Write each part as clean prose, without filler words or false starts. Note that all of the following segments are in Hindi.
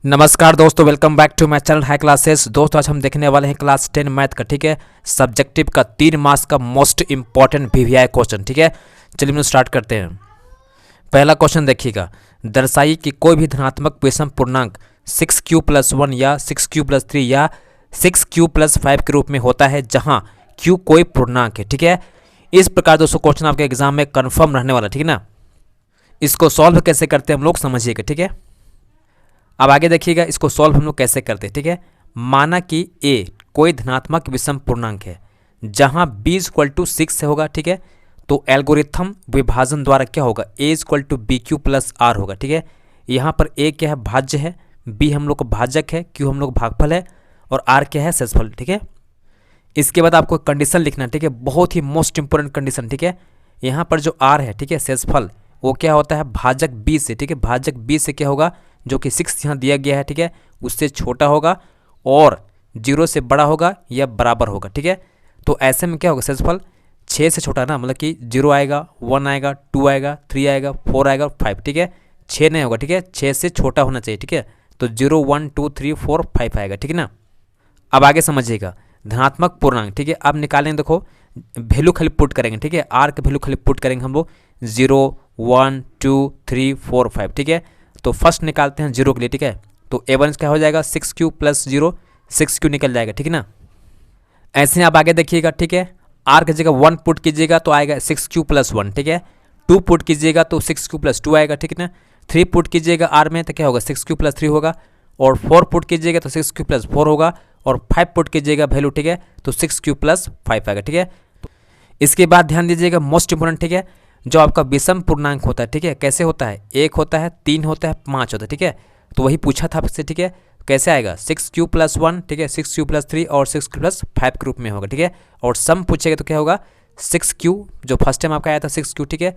नमस्कार दोस्तों, welcome back to my channel high classes. दोस्तों आज हम देखने वाले हैं क्लास 10 मैथ का, ठीक है, सब्जेक्टिव का 3 मार्क्स का मोस्ट इंपॉर्टेंट वीवीआई क्वेश्चन, ठीक है। चलिए हम स्टार्ट करते हैं। पहला क्वेश्चन देखिएगा, दर्शाइए कि कोई भी धनात्मक विषम पूर्णांक 6q+1 या 6q+3 या 6q+5 के रूप में होता है जहां q कोई पूर्णांक है, ठीक है। इस प्रकार दोस्तों क्वेश्चन आपके एग्जाम में कन्फर्म रहने वाला, ठीक है ना। इसको सॉल्व कैसे करते हैं हम लोग समझिएगा, ठीक है। अब आगे देखिएगा, इसको सॉल्व हम लोग कैसे करते हैं, ठीक है। माना कि a कोई धनात्मक विषम पूर्णांक है जहां b = 6 से होगा, ठीक है। तो एल्गोरिथम विभाजन द्वारा क्या होगा, a = bq+r होगा, ठीक है। यहाँ पर a क्या है, भाज्य है, b हम लोग का भाजक है, q हम लोग भागफल है और r क्या है, शेषफल, ठीक है। इसके बाद आपको कंडीशन लिखना है, ठीक है, बहुत ही मोस्ट इंपोर्टेंट कंडीशन, ठीक है। यहाँ पर जो r है, ठीक है, शेषफल, वो क्या होता है, भाजक b से, ठीक है। भाजक b से क्या होगा, जो कि 6 यहाँ दिया गया है, ठीक है, उससे छोटा होगा और 0 से बड़ा होगा या बराबर होगा, ठीक है। तो ऐसे में क्या होगा, शेषफल 6 से छोटा ना, मतलब कि 0 आएगा, 1 आएगा, 2 आएगा, 3 आएगा, 4 आएगा, 5, ठीक है। 6 नहीं होगा, ठीक है, 6 से छोटा होना चाहिए, ठीक है। तो 0, 1, 2, 3, 4, 5 आएगा, ठीक है ना। अब आगे समझिएगा, धनात्मक पूर्णांक, ठीक है, अब निकालेंगे, देखो वैल्यू खाली पुट करेंगे, ठीक है। आर के वैल्यू खाली पुट करेंगे हम लोग 0, 1, 2, 3, 4, 5, ठीक है। तो फर्स्ट निकालते हैं 0 के लिए, ठीक है। तो a1 क्या हो जाएगा, 6q+0, 6q निकल जाएगा, ठीक है ना। ऐसे आप आगे देखिएगा, ठीक है। r की जगह 1 पुट कीजिएगा तो आएगा 6q+1, ठीक है। 2 पुट कीजिएगा तो 6q+2 आएगा, ठीक है ना। 3 पुट कीजिएगा r में तो क्या होगा, 6q+3 होगा और 4 पुट कीजिएगा तो 6q+4 होगा और 5 पुट कीजिएगा वैल्यू, ठीक है, तो 6q+5 आएगा, ठीक है। इसके बाद ध्यान दीजिएगा, मोस्ट इंपोर्टेंट, ठीक है, जो आपका विषम पूर्णांक होता है, ठीक है, कैसे होता है, 1 होता है, 3 होता है, 5 होता है, ठीक है। तो वही पूछा था आपसे, ठीक है, कैसे आएगा, 6q+1, ठीक है, 6q+3 और 6q+5 के रूप में होगा, ठीक है। और सम पूछेगा तो क्या होगा, 6q, जो फर्स्ट टाइम आपका आया था 6q, ठीक है।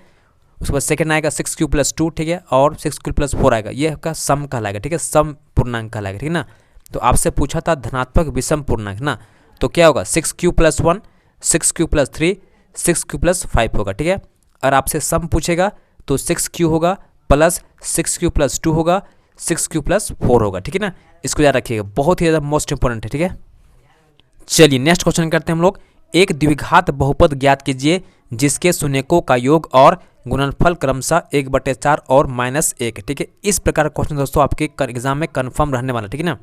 उसके बाद सेकंड आएगा 6q+2, ठीक है, और 6q+4 आएगा, ये आपका सम कहलाएगा, ठीक है, सम पूर्णांक कहलाएगा, ठीक है ना। तो आपसे पूछा था धनात्मक विषम पूर्णांक ना, तो क्या होगा, 6q+1, 6q+3, 6q+5 होगा, ठीक है। और आपसे सम पूछेगा तो 6q होगा प्लस 6q+2 होगा, 6q+4 होगा, ठीक है ना। इसको याद रखिएगा, बहुत ही ज़्यादा मोस्ट इंपोर्टेंट है, ठीक है। चलिए नेक्स्ट क्वेश्चन करते हैं हम लोग। एक द्विघात बहुपद ज्ञात कीजिए जिसके शून्यकों का योग और गुणनफल क्रमशः 1/4 और -1, ठीक है। इस प्रकार का क्वेश्चन दोस्तों आपके एग्जाम में कन्फर्म रहने वाला, ठीक है ना।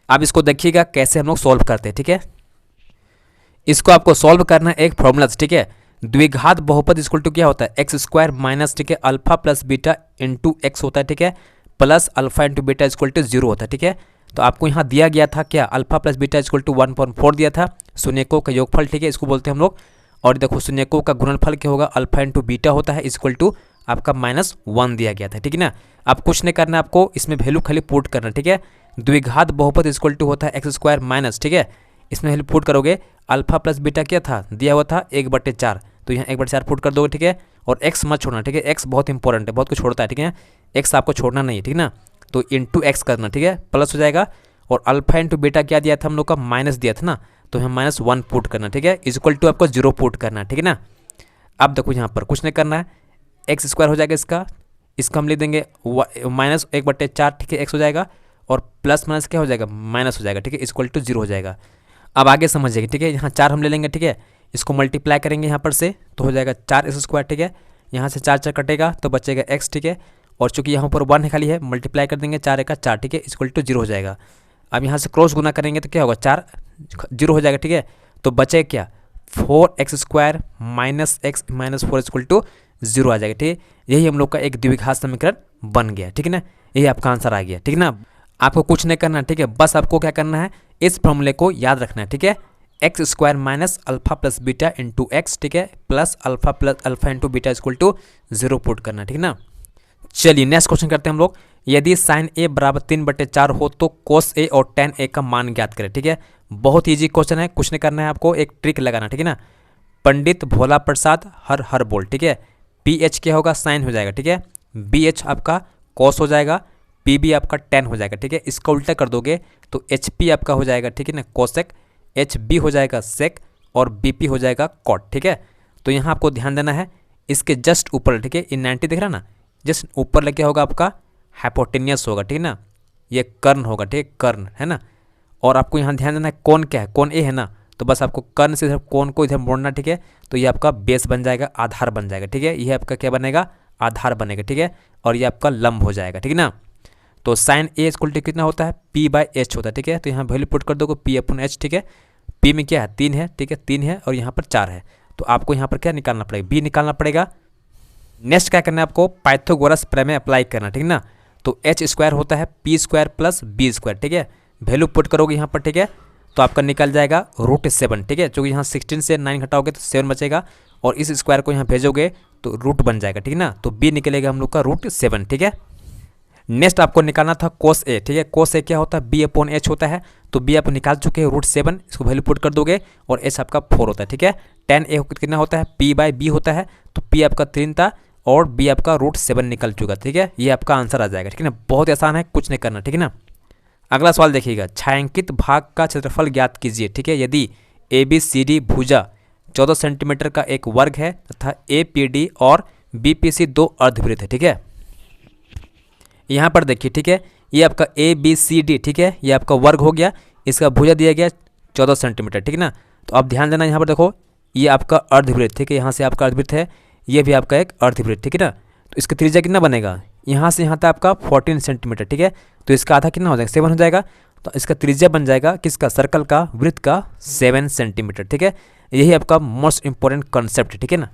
अब इसको देखिएगा कैसे हम लोग सॉल्व करते हैं, ठीक है। इसको आपको सॉल्व करना है एक फॉर्मूला से, ठीक है। द्विघात बहुपद इक्वल टू क्या होता है, x² माइनस, ठीक है, alpha plus beta into x होता है, ठीक है, plus alpha into beta equal to 0 होता है, ठीक है। तो आपको यहाँ दिया गया था क्या, alpha plus beta equal to 1/4 दिया था, शून्यकों का योगफल, ठीक है, इसको बोलते हैं हम लोग। और देखो शून्यकों का गुणनफल क्या होगा, अल्फा इंटू बीटा होता है, इक्वल टू आपका -1 दिया गया था, ठीक है ना। अब कुछ नहीं करना, आपको इसमें वैल्यू खाली पुट करना, ठीक है। द्विघात बहुपद इक्वल टू होता है x² माइनस, ठीक है, इसमें वैल्यू पुट करोगे, अल्फा प्लस बीटा क्या था, दिया हुआ था 1/4, तो यहाँ 1/4 पुट कर दोगे, ठीक है। और x मत छोड़ना, ठीक है, x बहुत इंपॉर्टेंट है, बहुत कुछ छोड़ता है, ठीक है। x आपको छोड़ना नहीं है, ठीक है ना। तो इंटू एक्स करना, ठीक है, प्लस हो जाएगा। और अल्फा इंटू बीटा क्या दिया था हम लोग का, माइनस दिया था ना, तो यहाँ -1 पुट करना, ठीक है, इक्वल टू आपको 0 पुट करना, ठीक है ना। अब देखो यहाँ पर कुछ नहीं करना है, x² हो जाएगा इसका हम लिख देंगे -1/4, ठीक है, x हो जाएगा और प्लस माइनस क्या हो जाएगा, माइनस हो जाएगा, ठीक है, इक्वल टू 0 हो जाएगा। अब आगे समझिएगा, ठीक है, यहाँ 4 हम ले लेंगे, ठीक है, इसको मल्टीप्लाई करेंगे यहाँ पर से तो हो जाएगा 4x², ठीक है। यहाँ से 4 कटेगा तो बचेगा x, ठीक है। और चूंकि यहाँ पर 1 खाली है, मल्टीप्लाई कर देंगे 4 का 4, ठीक है, इक्वल टू 0 हो जाएगा। अब यहाँ से क्रॉस गुना करेंगे तो क्या होगा, 4 0 हो जाएगा, ठीक है। तो बचेगा क्या, 4x² minus x minus 4 equal to 0 आ जाएगा, ठीक है। यही हम लोग का एक द्विघात समीकरण बन गया, ठीक है ना। यही आपका आंसर आ गया, ठीक है ना। आपको कुछ नहीं करना, ठीक है, बस आपको क्या करना है, इस फॉर्मूले को याद रखना है, ठीक है। x² minus alpha plus beta into x, ठीक है, plus alpha into beta equal to 0 put करना, ठीक है ना। चलिए नेक्स्ट क्वेश्चन करते हैं हम लोग। यदि साइन a बराबर 3/4 हो तो कोस a और tan a का मान ज्ञात करें, ठीक है। बहुत ईजी क्वेश्चन है, कुछ नहीं करना है, आपको एक ट्रिक लगाना, ठीक है ना। पंडित भोला प्रसाद हर हर बोल, ठीक है, PH क्या होगा, साइन हो जाएगा, ठीक है, BH आपका कोस हो जाएगा, PB आपका tan हो जाएगा, ठीक है। इसका उल्टा कर दोगे तो HP आपका हो जाएगा, ठीक है ना, कोसेक, HB हो जाएगा सेक और BP हो जाएगा कॉट, ठीक है। तो यहाँ आपको ध्यान देना है, इसके जस्ट ऊपर, ठीक है, इन 90 दिख रहा ना, जस्ट ऊपर लगे होगा आपका हाइपोटेनियस होगा, ठीक है ना। ये कर्ण होगा, ठीक है, कर्ण है ना। और आपको यहाँ ध्यान देना है कोण क्या है, कोण ए है ना, तो बस आपको कर्ण से इधर कोण को इधर मोड़ना, ठीक है। तो ये आपका बेस बन जाएगा, आधार बन जाएगा, ठीक है। ये आपका क्या बनेगा, आधार बनेगा, ठीक है। और ये आपका लंब हो जाएगा, ठीक है ना। तो साइन ए इक्वल टू कितना होता है, पी बाई एच होता है, ठीक है। तो यहाँ वैल्यू पुट कर दोगे पी अपन एच, ठीक है। पी में क्या है, 3 है, ठीक है, 3 है और यहाँ पर 4 है। तो आपको यहाँ पर क्या निकालना पड़ेगा, बी निकालना पड़ेगा। नेक्स्ट क्या करना है आपको, पाइथागोरस प्रमेय अप्लाई करना, ठीक है ना। तो एच स्क्वायर होता है P square plus B square, ठीक है। वैल्यू पुट करोगे यहाँ पर, ठीक है, तो आपका निकल जाएगा √7, ठीक है। क्योंकि यहाँ 16 से 9 घटाओगे तो 7 बचेगा और इस स्क्वायर को यहाँ भेजोगे तो रूट बन जाएगा, ठीक है ना। तो बी निकलेगा हम लोग का √7, ठीक है। नेक्स्ट आपको निकालना था कोस ए, ठीक है। कोस ए क्या होता है, बी अपॉन एच होता है। तो बी आप निकाल चुके हैं √7, इसको वैल्यू पुट कर दोगे और एच आपका 4 होता है, ठीक है। tan ए कितना होता है, पी बाई बी होता है। तो पी आपका 3 था और बी आपका √7 निकल चुका, ठीक है। ये आपका आंसर आ जाएगा, ठीक है ना। बहुत आसान है, कुछ नहीं करना, ठीक है ना। अगला सवाल देखिएगा, छायांकित भाग का क्षेत्रफल ज्ञात कीजिए, ठीक है। यदि ए बी सी डी भुजा 14 सेंटीमीटर का एक वर्ग है तथा ए पी डी और बी पी सी 2 अर्धवृत्त है, ठीक है। यहाँ पर देखिए, ठीक है, ये आपका ए बी सी डी, ठीक है, ये आपका वर्ग हो गया, इसका भुजा दिया गया 14 सेंटीमीटर, ठीक है ना। तो आप ध्यान देना, यहाँ पर देखो ये आपका अर्धवृत्त, ठीक है, यहाँ से आपका अर्धवृत्त है, ये भी आपका एक अर्धवृत्त, ठीक है ना। तो इसका त्रिज्या कितना बनेगा, यहाँ से यहाँ तक आपका 14 सेंटीमीटर, ठीक है। तो इसका आधा कितना हो जाएगा, 7 हो जाएगा। तो इसका त्रिज्या बन जाएगा किसका, सर्कल का, वृत्त का 7 सेंटीमीटर, ठीक है। यही आपका मोस्ट इंपॉर्टेंट कॉन्सेप्ट, ठीक है ना।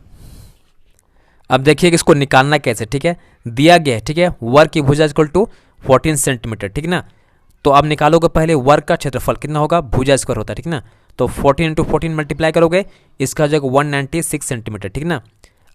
अब देखिए कि इसको निकालना कैसे, ठीक है। दिया गया है, ठीक है, वर्ग की भुजा इक्वल टू 14 सेंटीमीटर, ठीक है ना। तो आप निकालोगे पहले वर्ग का क्षेत्रफल कितना होगा, भुजा स्क्वायर होता है, ठीक है ना। तो 14 × 14 मल्टीप्लाई करोगे, इसका हो जाएगा 196 सेंटीमीटर, ठीक है ना।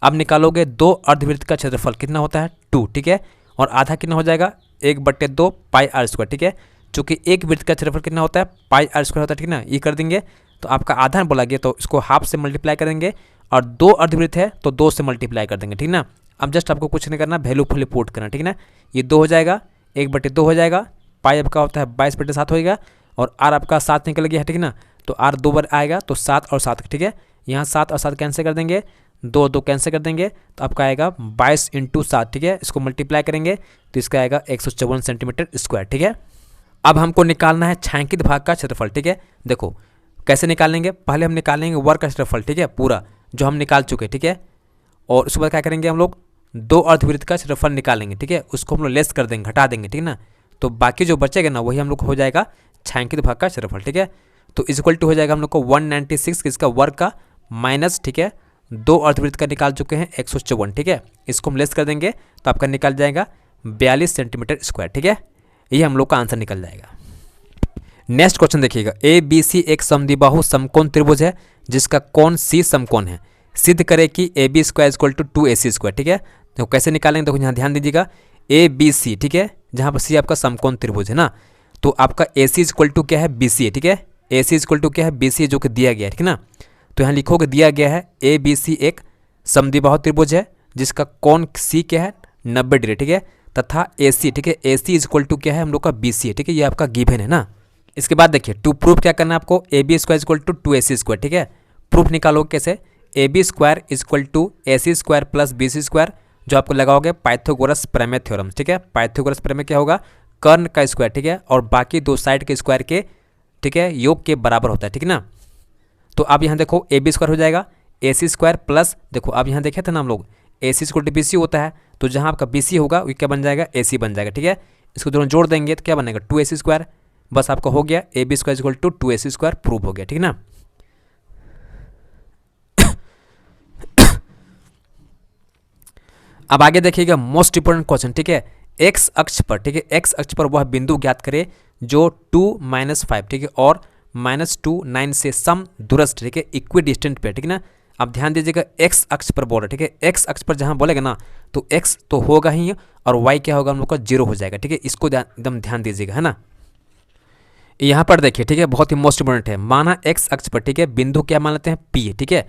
अब निकालोगे 2 अर्धवृत्त का क्षेत्रफल कितना होता है 2, ठीक है। और आधा कितना हो जाएगा 1/2 पाई आर स्क्वायर, ठीक है। चूँकि एक वृत्त का क्षेत्रफल कितना होता है पाई आर स्क्वायर होता है, ठीक है ना। ये कर देंगे तो आपका आधा बोला गया तो इसको हाफ से मल्टीप्लाई करेंगे और 2 अर्धवृत्त है तो 2 से मल्टीप्लाई कर देंगे, ठीक है ना। अब जस्ट आपको कुछ नहीं करना, वैल्यू फुल पुट करना, ठीक है ना। ये 2 हो जाएगा, 1/2 हो जाएगा, पाई आपका होता है 22/7 होएगा और आर आपका 7 निकल गया है, ठीक है ना। तो आर 2 बार आएगा तो 7 और 7, ठीक है। यहाँ 7 और 7 कैंसिल कर देंगे, 2 कैंसिल कर देंगे तो आपका आएगा 22 × 7, ठीक है। इसको मल्टीप्लाई करेंगे तो इसका आएगा 154 सेंटीमीटर स्क्वायर, ठीक है। अब हमको निकालना है छायांकित भाग का क्षेत्रफल, ठीक है। देखो कैसे निकालेंगे, पहले हम निकालेंगे वर्ग का क्षेत्रफल, ठीक है, पूरा जो हम निकाल चुके, ठीक है। और उसके बाद क्या करेंगे हम लोग 2 अर्धवृत्त का क्षेत्रफल निकालेंगे, ठीक है। उसको हम लोग लेस कर देंगे, घटा देंगे, ठीक है ना। तो बाकी जो बचेगा ना वही हम लोग हो जाएगा छायांकित भाग का क्षेत्रफल, ठीक है। तो इक्वल टू हो जाएगा हम लोग को 196 इसका वर्ग का माइनस, ठीक है, 2 अर्धवृत्त का निकाल चुके हैं 154, ठीक है। इसको हम लेस कर देंगे तो आपका निकल जाएगा 42 सेंटीमीटर स्क्वायर, ठीक है। ये हम लोग का आंसर निकल जाएगा। नेक्स्ट क्वेश्चन देखिएगा, ए बी सी एक समद्विबाहु समकोण त्रिभुज है जिसका कोण सी समकोण है, सिद्ध करे कि A B square equal to 2ac square, ठीक है। तो कैसे निकालेंगे, देखो यहाँ ध्यान दीजिएगा, ए बी सी, ठीक है, जहाँ पर सी आपका समकोण त्रिभुज है ना। तो आपका ए सी इक्वल टू क्या है, बी सी है, ठीक है। ए सी इक्वल टू क्या है, बी सी जो कि दिया गया है, ठीक है ना। तो यहाँ लिखोगे दिया गया है ए बी सी एक समद्विबाहु त्रिभुज है जिसका कोण सी क्या है 90 डिग्री, ठीक है, तथा ए सी, ठीक है, ए सी इक्वल टू क्या है हम लोग का बी सी है, ठीक है। ये आपका गिवन है ना। इसके बाद देखिए टू प्रूफ क्या करना है आपको, A B square equal to 2ac square, ठीक है। प्रूफ निकालोगे कैसे, A B square equal to A C square plus B C square, जो आपको लगाओगे पाइथागोरस प्रमेय थ्योरम, ठीक है। पाइथागोरस प्रमेय क्या होगा, कर्ण का स्क्वायर, ठीक है, और बाकी 2 साइड के स्क्वायर के, ठीक है, योग के बराबर होता है, ठीक है ना। तो अब यहाँ देखो ए बी स्क्वायर हो जाएगा ए सी स्क्वायर प्लस, देखो अब यहाँ देखे थे ना हम लोग ए सी इक्वल टू बी सी होता है, तो जहाँ आपका बी सी होगा वो क्या बन जाएगा ए सी बन जाएगा, ठीक है। इसको दोनों जोड़ देंगे तो क्या बनेगा 2ac स्क्वायर, बस आपका हो गया A B square equal to 2ac square, prove हो गया, ठीक है ना। अब आगे देखिएगा मोस्ट इंपोर्टेंट क्वेश्चन, ठीक है। एक्स अक्ष पर, ठीक है, एक्स अक्ष पर वह बिंदु ज्ञात करे जो 2 - 5, ठीक है, और -2 9 से सम दूरस्थ, ठीक है, इक्वी डिस्टेंट पे, ठीक है ना। अब ध्यान दीजिएगा एक्स अक्ष पर बोल रहा है, ठीक है। एक्स अक्ष पर जहाँ बोलेगा ना तो एक्स तो होगा ही और वाई क्या होगा हम लोग का 0 हो जाएगा, ठीक है। इसको एकदम ध्यान दीजिएगा, है ना। यहाँ पर देखिए, ठीक है, बहुत ही मोस्ट इंपोर्टेंट है। माना एक्स अक्ष पर, ठीक है, बिंदु क्या मान लेते हैं P, ठीक है,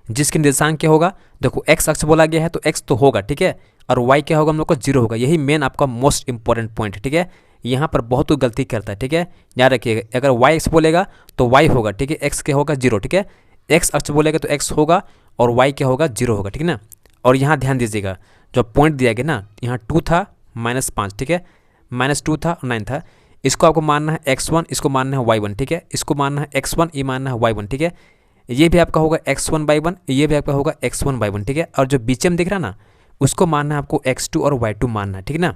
जिसकी निर्देशांक क्या होगा, देखो एक्स अक्ष बोला गया है तो एक्स तो होगा, ठीक है, और वाई क्या होगा हम लोग का 0 होगा। यही मेन आपका मोस्ट इंपॉर्टेंट पॉइंट है, ठीक है। यहाँ पर बहुत गलती करता है, ठीक है, याद रखिएगा। अगर वाई एक्स बोलेगा तो वाई होगा, ठीक है, एक्स क्या होगा 0, ठीक है। एक्स अक्ष बोलेगा तो एक्स होगा और वाई क्या होगा 0 होगा, ठीक है ना। और यहाँ ध्यान दीजिएगा जो पॉइंट दिया गया ना, यहाँ 2 था -5, ठीक है, -2 था और 9 था। इसको आपको मानना है x1, इसको मानना है y1, ठीक है। इसको मानना है x1, ये मानना है y1, ठीक है। ये भी आपका होगा x1/1, ये भी आपका होगा x1/1, ठीक है। और जो बीच में दिख रहा है ना, उसको मानना है आपको x2 और y2 मानना है, ठीक है ना।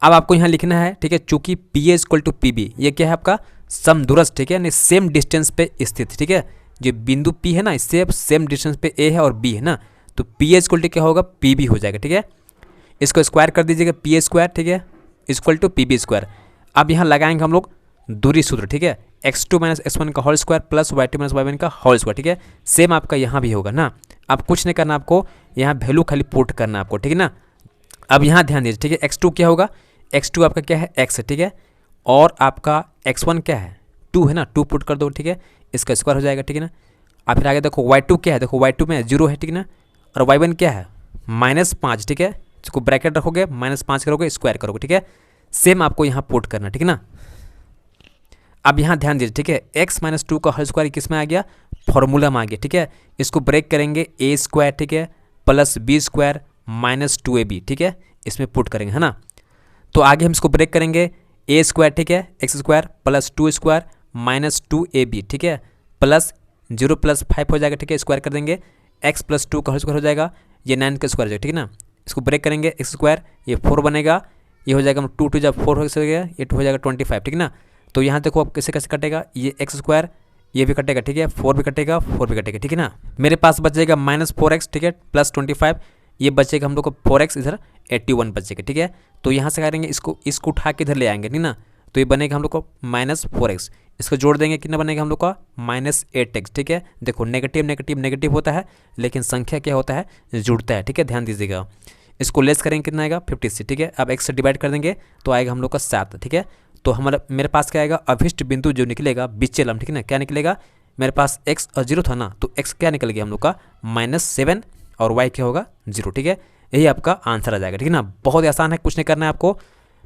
अब आपको यहाँ लिखना है, ठीक है, चूंकि PA = PB, ये क्या है आपका समदूरस्थ, ठीक है, यानी सेम डिस्टेंस पे स्थित, ठीक है। जो बिंदु P है ना, इससे अब सेम डिस्टेंस पे A है और B है ना, तो PA = क्या होगा, PB हो जाएगा, ठीक है। इसको स्क्वायर कर दीजिएगा, PA², ठीक है, = PB²। अब यहाँ लगाएंगे हम लोग दूरी सूत्र, ठीक है, x2 - x1 का whole square plus y2 - y1 का होल स्क्वायर, ठीक है। सेम आपका यहाँ भी होगा ना। अब कुछ नहीं करना आपको, यहाँ वैल्यू खाली पुट करना आपको, ठीक है ना। अब यहाँ ध्यान दीजिए, ठीक है, x2 क्या होगा, x2 आपका क्या है, x है, ठीक है। और आपका x1 क्या है, 2 है ना, 2 पुट कर दो, ठीक है, इसका स्क्वायर हो जाएगा, ठीक है ना। अब फिर आगे देखो y2 क्या है, देखो y2 में 0 है, ठीक है ना। और y1 क्या है, -5, ठीक है। इसको ब्रैकेट रखोगे, -5 करोगे, स्क्वायर करोगे, ठीक है। सेम आपको यहाँ पुट करना, ठीक है ना। अब यहाँ ध्यान दीजिए, ठीक है, x - 2 का होल स्क्वायर किस में आ गया, फॉर्मूला में आ गया, ठीक है। इसको ब्रेक करेंगे a², ठीक है, प्लस b² - 2ab, ठीक है, इसमें पुट करेंगे, है ना। तो आगे हम इसको ब्रेक करेंगे a², ठीक है, x² प्लस 2² - 2ab, ठीक है, प्लस 0 + 5 हो जाएगा, ठीक है, स्क्वायर कर देंगे, x + 2 का होल स्क्वायर हो जाएगा, ये 9 का स्क्वायर हो जाएगा, ठीक है ना। इसको ब्रेक करेंगे x², ये 4 बनेगा, ये हो जाएगा 2 2 जब 4 हो गया, ये 2 हो जाएगा 25, ठीक है ना। तो यहाँ देखो अब कैसे कैसे कटेगा, ये x², ये भी कटेगा, ठीक है, 4 भी कटेगा, 4 भी कटेगा, ठीक है ना। मेरे पास बचेगा -4x, ठीक है, प्लस 25, ये बचेगा हम लोग को 4x, इधर 81 बचेगा, ठीक है। तो यहाँ से करेंगे इसको उठा के इधर ले आएंगे, नहीं ना, तो ये बनेगा हम लोग को -4x, इसको जोड़ देंगे, कितना बनेगा हम लोग का -8x, ठीक है। देखो नेगेटिव नेगेटिव नेगेटिव होता है, लेकिन संख्या क्या होता है, जुड़ता है, ठीक है, ध्यान दीजिएगा। इसको लेस करेंगे, कितना आएगा 56, ठीक है। अब x से डिवाइड कर देंगे तो आएगा हम लोग का 7, ठीक है। तो हमारा मेरे पास क्या आएगा, अभिष्ट बिंदु जो निकलेगा बीचे लंब, ठीक है ना, क्या निकलेगा, मेरे पास x और 0 था ना, तो x क्या निकल गया हम लोग का -7 और y क्या होगा 0, ठीक है। यही आपका आंसर आ जाएगा, ठीक है ना। बहुत आसान है, कुछ नहीं करना है आपको,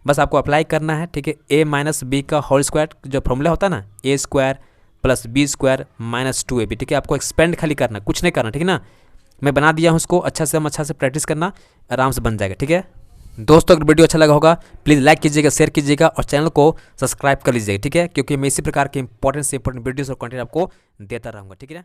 बस आपको अप्लाई करना है, ठीक है। a - b का होल स्क्वायर जो फॉर्मूला होता है ना, a² प्लस b² - 2ab, ठीक है। आपको एक्सपेंड खाली करना, कुछ नहीं करना, ठीक है ना। मैं बना दिया हूँ उसको, अच्छा से प्रैक्टिस करना, आराम से बन जाएगा, ठीक है। दोस्तों अगर वीडियो अच्छा लगा होगा प्लीज़ लाइक कीजिएगा, शेयर कीजिएगा और चैनल को सब्सक्राइब कर लीजिएगा, ठीक है, क्योंकि मैं इसी प्रकार के इंपॉर्टेंट वीडियोस और कंटेंट आपको देता रहूँगा, ठीक है ना।